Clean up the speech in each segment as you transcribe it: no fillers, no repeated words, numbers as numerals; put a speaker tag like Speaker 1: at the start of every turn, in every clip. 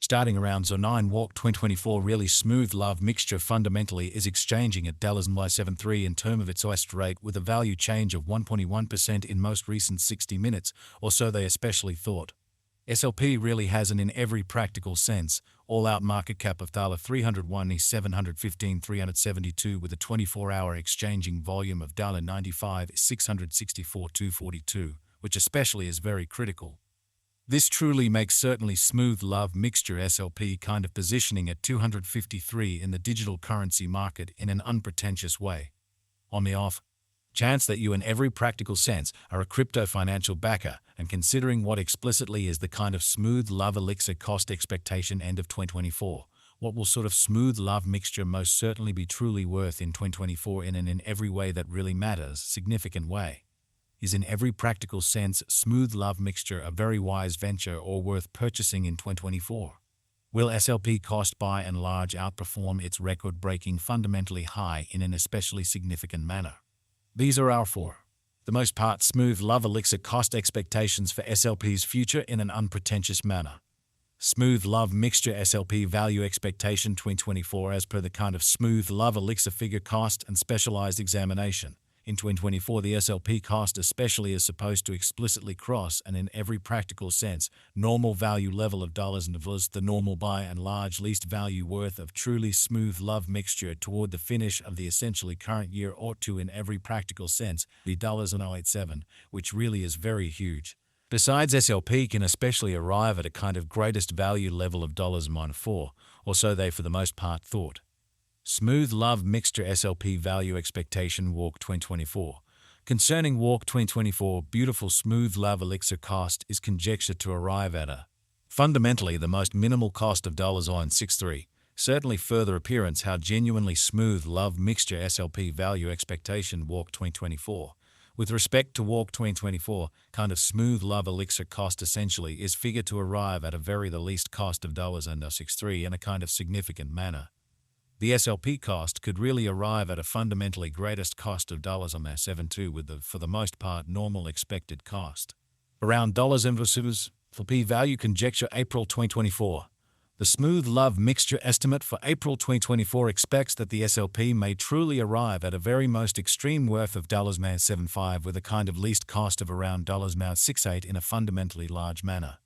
Speaker 1: Starting around 09 walk 2024 really smooth love mixture fundamentally is exchanging at $Y73 in term of its OST rate with a value change of 1.1% in most recent 60 minutes, or so they especially thought. SLP really has an in every practical sense, all-out market cap of $301 is 715,372 with a 24-hour exchanging volume of $95 is 664,242, which especially is very critical. This truly makes certainly smooth love mixture SLP kind of positioning at 253 in the digital currency market in an unpretentious way. On the off chance that you in every practical sense are a crypto financial backer and considering what explicitly is the kind of smooth love elixir cost expectation end of 2024, what will sort of smooth love mixture most certainly be truly worth in 2024 in an in every way that really matters significant way? Is in every practical sense smooth love mixture a very wise venture or worth purchasing in 2024? Will SLP cost by and large outperform its record-breaking fundamentally high in an especially significant manner? These are our for the most part smooth love elixir cost expectations for SLP's future in an unpretentious manner. Smooth love mixture SLP value expectation 2024 as per the kind of smooth love elixir figure cost and specialized examination. In 2024, the SLP cost especially is supposed to explicitly cross and in every practical sense, normal value level of dollars and the normal by and large least value worth of truly smooth love mixture toward the finish of the essentially current year ought to in every practical sense be $0.087, which really is very huge. Besides, SLP can especially arrive at a kind of greatest value level of $-4, or so they for the most part thought. Smooth love mixture SLP value expectation walk 2024. Concerning walk 2024, beautiful smooth love elixir cost is conjectured to arrive at a fundamentally the most minimal cost of $0.63. Certainly further appearance how genuinely smooth love mixture SLP value expectation walk 2024. With respect to walk 2024, kind of smooth love elixir cost essentially is figured to arrive at a very the least cost of $0.63 in a kind of significant manner. The SLP cost could really arrive at a fundamentally greatest cost of $0.72 with the, for the most part, normal expected cost. Around $. For p-value conjecture April 2024. The smooth love mixture estimate for April 2024 expects that the SLP may truly arrive at a very most extreme worth of $0.75 with a kind of least cost of around $0.68 in a fundamentally large manner.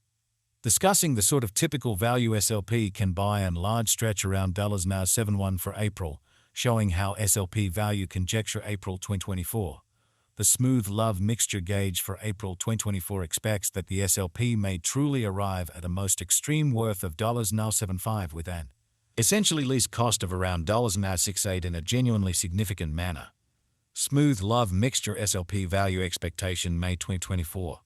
Speaker 1: Discussing the sort of typical value SLP can by and large stretch around $0.71 for April, showing how SLP value conjecture April 2024. The smooth love mixture gauge for April 2024 expects that the SLP may truly arrive at a most extreme worth of $0.75 with an essentially least cost of around $0.68 in a genuinely significant manner. Smooth love mixture SLP value expectation May 2024.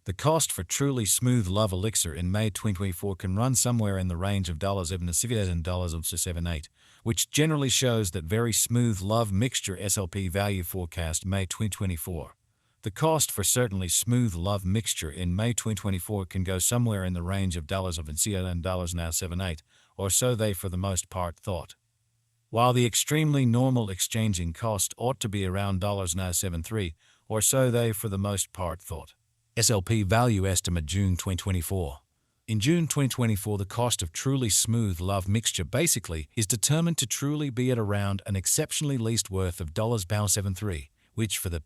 Speaker 1: The cost for truly smooth love elixir in May 2024 can run somewhere in the range of $0.77 and $0.78, which generally shows that very smooth love mixture SLP value forecast May 2024. The cost for certainly smooth love mixture in May 2024 can go somewhere in the range of $0.77 and $0.78, or so they for the most part thought. While the extremely normal exchanging cost ought to be around $0.73, or so they for the most part thought. SLP value estimate June 2024. In June 2024, the cost of truly smooth love mixture basically is determined to truly be at around an exceptionally least worth of $0.73, which for the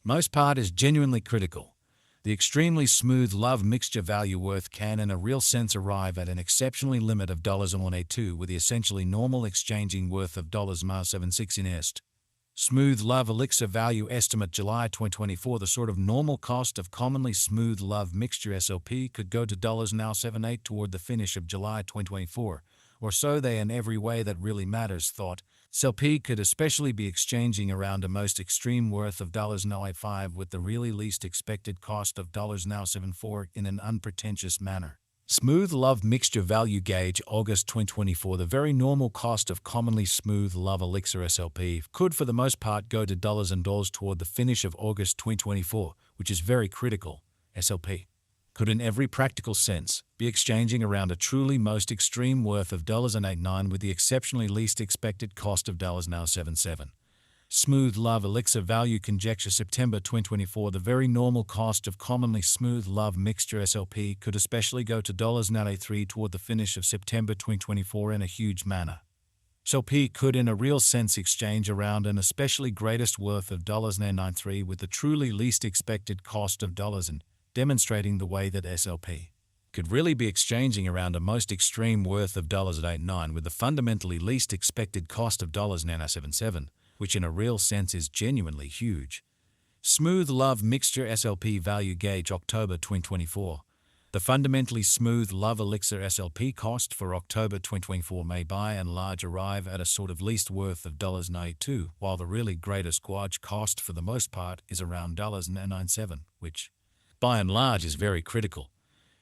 Speaker 1: most part is genuinely critical. The extremely smooth love mixture value worth can in a real sense arrive at an exceptionally limit of $182 with the essentially normal exchanging worth of $0.76 in est. Smooth love elixir value estimate July 2024. The sort of normal cost of commonly smooth love mixture SLP could go to $0.78 toward the finish of July 2024, or so they in every way that really matters thought. SLP could especially be exchanging around a most extreme worth of $0.85 with the really least expected cost of $0.74 in an unpretentious manner. Smooth love mixture value gauge August 2024. The very normal cost of commonly smooth love elixir SLP could for the most part go to $and toward the finish of August 2024, which is very critical. SLP could in every practical sense be exchanging around a truly most extreme worth of $0.89 with the exceptionally least expected cost of $0.77. Smooth Love Elixir Value Conjecture September 2024. The very normal cost of commonly smooth love mixture SLP could especially go to $93 toward the finish of September 2024 in a huge manner. SLP could in a real sense exchange around an especially greatest worth of $93 with the truly least expected cost of dollars, and demonstrating the way that SLP could really be exchanging around a most extreme worth of $89 with the fundamentally least expected cost of $977, which in a real sense is genuinely huge. Smooth Love Mixture SLP Value Gauge October 2024. The fundamentally smooth love elixir SLP cost for October 2024 may by and large arrive at a sort of least worth of $92, while the really greatest gauge cost for the most part is around $97, which by and large is very critical.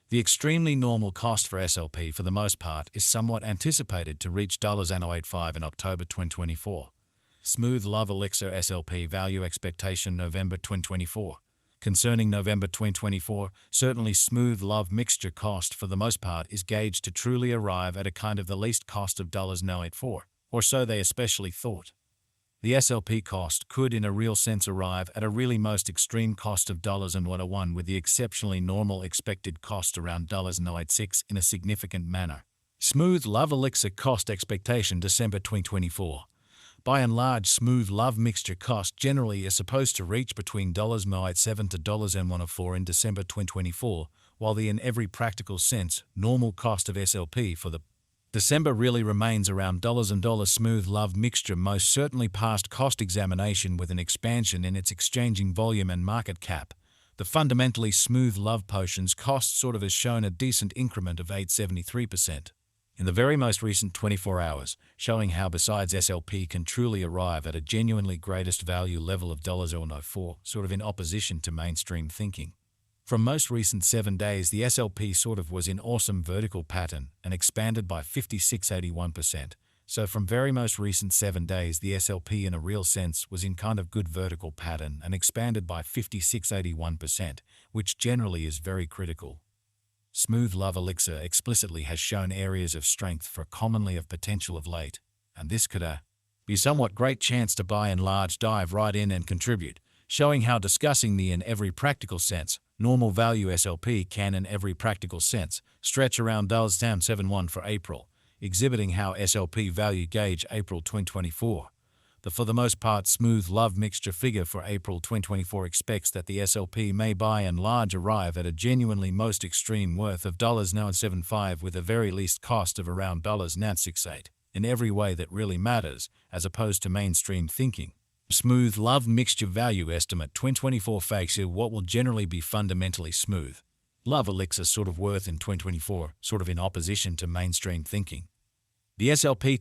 Speaker 1: The extremely normal cost for SLP for the most part is somewhat anticipated to reach $85 in October 2024. Smooth Love Elixir SLP Value Expectation November 2024. Concerning November 2024, certainly Smooth Love Mixture cost for the most part is gauged to truly arrive at a kind of the least cost of $94, or so they especially thought. The SLP cost could in a real sense arrive at a really most extreme cost of $101 with the exceptionally normal expected cost around $96 in a significant manner. Smooth Love Elixir Cost Expectation December 2024. By and large, Smooth Love Mixture cost generally is supposed to reach between $97 to $104 in December 2024, while the in every practical sense normal cost of SLP for the December really remains around $. Smooth Love Mixture most certainly passed cost examination with an expansion in its exchanging volume and market cap. The fundamentally Smooth Love Potions cost sort of has shown a decent increment of 873%. In the very most recent 24 hours, showing how besides SLP can truly arrive at a genuinely greatest value level of $104, sort of in opposition to mainstream thinking. From most recent 7 days, the SLP sort of was in awesome vertical pattern and expanded by 5681%. So from very most recent 7 days, the SLP in a real sense was in kind of good vertical pattern and expanded by 5681%, which generally is very critical. Smooth Love Elixir explicitly has shown areas of strength for commonly of potential of late, and this could be somewhat great chance to by and large dive right in and contribute, showing how discussing the in every practical sense, normal value SLP can in every practical sense stretch around $71 for April, exhibiting how SLP value gauge April 2024. The for the most part Smooth Love Mixture figure for April 2024 expects that the SLP may by and large arrive at a genuinely most extreme worth of $975 with a very least cost of around $68 in every way that really matters, as opposed to mainstream thinking. Smooth Love Mixture Value Estimate 2024 fakes what will generally be fundamentally smooth Love Elixir sort of worth in 2024, sort of in opposition to mainstream thinking. The SLP